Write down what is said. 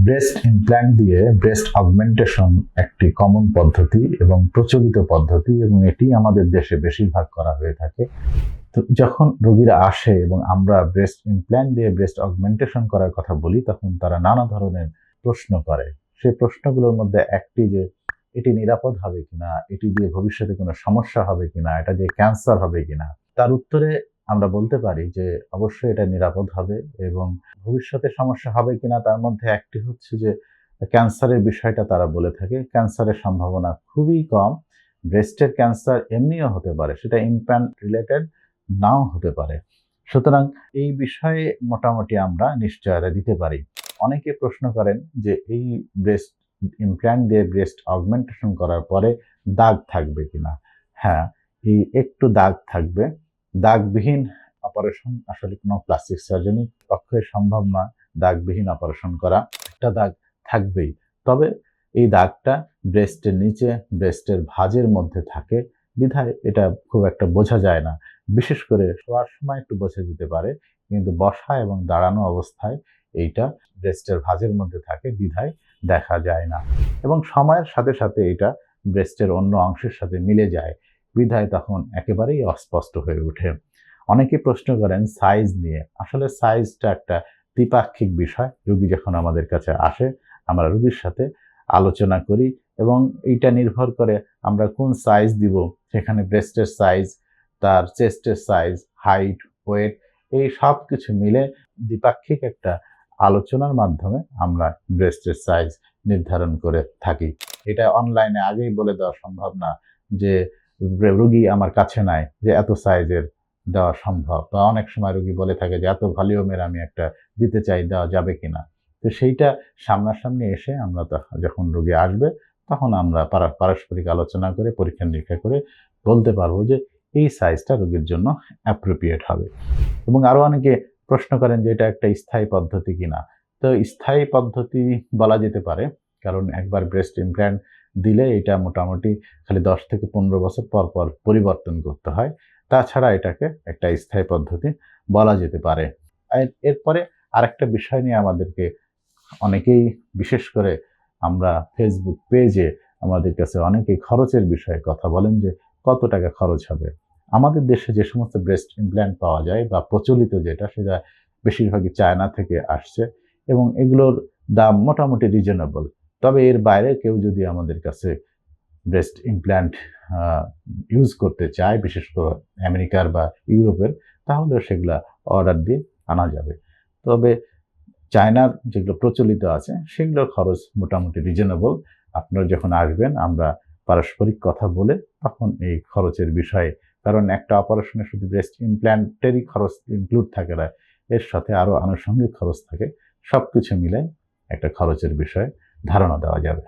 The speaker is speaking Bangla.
ব্রেস্ট ইমপ্ল্যান্ট দিয়ে ব্রেস্ট অগমেন্টেশন একটি কমন পদ্ধতি এবং প্রচলিত পদ্ধতি, এবং এটি আমাদের দেশে বেশিরভাগ করা হয়ে থাকে। তো যখন রোগীরা আসে এবং আমরা ব্রেস্ট ইমপ্ল্যান্ট দিয়ে ব্রেস্ট অগমেন্টেশন করার কথা বলি, তখন তারা নানা ধরনের প্রশ্ন করে। সেই প্রশ্নগুলোর মধ্যে একটি যে এটি নিরাপদ হবে কিনা, এটি দিয়ে ভবিষ্যতে কোনো সমস্যা হবে কিনা, এটা দিয়ে ক্যান্সার হবে কিনা, তার উত্তরে আমরা বলতে পারি যে অবশ্যই এটা নিরাপদ হবে এবং ভবিষ্যতে সমস্যা হবে কিনা তার মধ্যে একটি হচ্ছে যে ক্যান্সারের বিষয়টা তারা বলে থাকে। ক্যান্সারের সম্ভাবনা খুবই কম। ব্রেস্টের ক্যান্সার এমনিও হতে পারে, সেটা ইমপ্ল্যান্ট রিলেটেড নাও হতে পারে। সুতরাং এই বিষয়ে মোটামুটি আমরা নিশ্চয়তা দিতে পারি। অনেকে প্রশ্ন করেন যে এই ব্রেস্ট ইমপ্ল্যান্ট দিয়ে ব্রেস্ট অগমেন্টেশন করার পরে দাগ থাকবে কিনা। হ্যাঁ, এই একটু দাগ থাকবে। দাগবিহীন অপারেশন আসলে কোনো প্লাস্টিক সার্জনের পক্ষে সম্ভব নয়। দাগবিহীন অপারেশন করা, একটা দাগ থাকবেই। তবে এই দাগটা ব্রেস্টের নিচে, ব্রেস্টের ভাঁজের মধ্যে থাকে বিধায় এটা খুব একটা বোঝা যায় না। বিশেষ করে শোয়ার সময় একটু বোঝা যেতে পারে, কিন্তু বসা এবং দাঁড়ানো অবস্থায় এইটা ব্রেস্টের ভাঁজের মধ্যে থাকে বিধায় দেখা যায় না, এবং সময়ের সাথে সাথে এটা ব্রেস্টের অন্য অংশের সাথে মিলে যায় বিধায় তখন একেবারেই অস্পষ্ট হয়ে ওঠে। অনেকে প্রশ্ন করেন সাইজ নিয়ে। আসলে সাইজটা একটা দ্বিপাক্ষিক বিষয়। রোগী যখন আমাদের কাছে আসে, আমরা রোগীর সাথে আলোচনা করি এবং এইটা নির্ভর করে আমরা কোন সাইজ দিব। সেখানে ব্রেস্টের সাইজ, তার চেস্টের সাইজ, হাইট, ওয়েট, এই সব কিছু মিলে দ্বিপাক্ষিক একটা আলোচনার মাধ্যমে আমরা ব্রেস্টের সাইজ নির্ধারণ করে থাকি। এটা অনলাইনে আগেই বলে দেওয়া সম্ভব না যে রোগী আমার কাছে নাই যে এত সাইজের দেওয়া সম্ভব, বা অনেক সময় রোগী বলে থাকে যে এত ভলিউমের আমি একটা দিতে চাই, দেওয়া যাবে কিনা। তো সেইটা সামনাসামনি এসে আমরা যখন রোগী আসবে তখন আমরা পারস্পরিক আলোচনা করে পরীক্ষা নিরীক্ষা করে বলতে পারবো যে এই সাইজটা রোগীর জন্য অ্যাপ্রোপ্রিয়েট হবে। এবং আরো অনেকে প্রশ্ন করেন যে এটা একটা স্থায়ী পদ্ধতি কিনা। তো স্থায়ী পদ্ধতি বলা যেতে পারে, কারণ একবার ব্রেস্ট ইমপ্ল্যান্ট দিলে এটা মোটামুটি খালি 10 থেকে 15 বছর পর পর পরিবর্তন করতে হয়। তাছাড়া এটাকে একটা স্থায়ী পদ্ধতি বলা যেতে পারে। এরপরে আরেকটা বিষয় নিয়ে আমাদেরকে অনেকেই, বিশেষ করে আমরা ফেসবুক পেজে আমাদের কাছে অনেকেই খরচের বিষয়ে কথা বলেন যে কত টাকা খরচ হবে। আমাদের দেশে যে সমস্ত ব্রেস্ট ইমপ্ল্যান্ট পাওয়া যায় বা প্রচলিত যেটা, সেটা বেশিরভাগই চায়না থেকে আসছে এবং এগুলোর দাম মোটামুটি রিজনেবল। তবে এর বাইরে কেউ যদি আমাদের কাছে ব্রেস্ট ইমপ্ল্যান্ট ইউজ করতে চায়, বিশেষ করে আমেরিকার বা ইউরোপের, তাহলে সেগুলা অর্ডার দিয়ে আনা যাবে। তবে চায়নার যেগুলো প্রচলিত আছে সেগুলোর খরচ মোটামুটি রিজনেবল। আপনারা যখন আসবেন আমরা পারস্পরিক কথা বলে তখন এই খরচের বিষয়ে, কারণ একটা অপারেশনে শুধু ব্রেস্ট ইমপ্ল্যান্টেরই খরচ ইনক্লুড থাকে না, এর সাথে আরও আনুষঙ্গিক খরচ থাকে। সব কিছু মিলে একটা খরচের বিষয়ে ধারণা দেওয়া যাবে।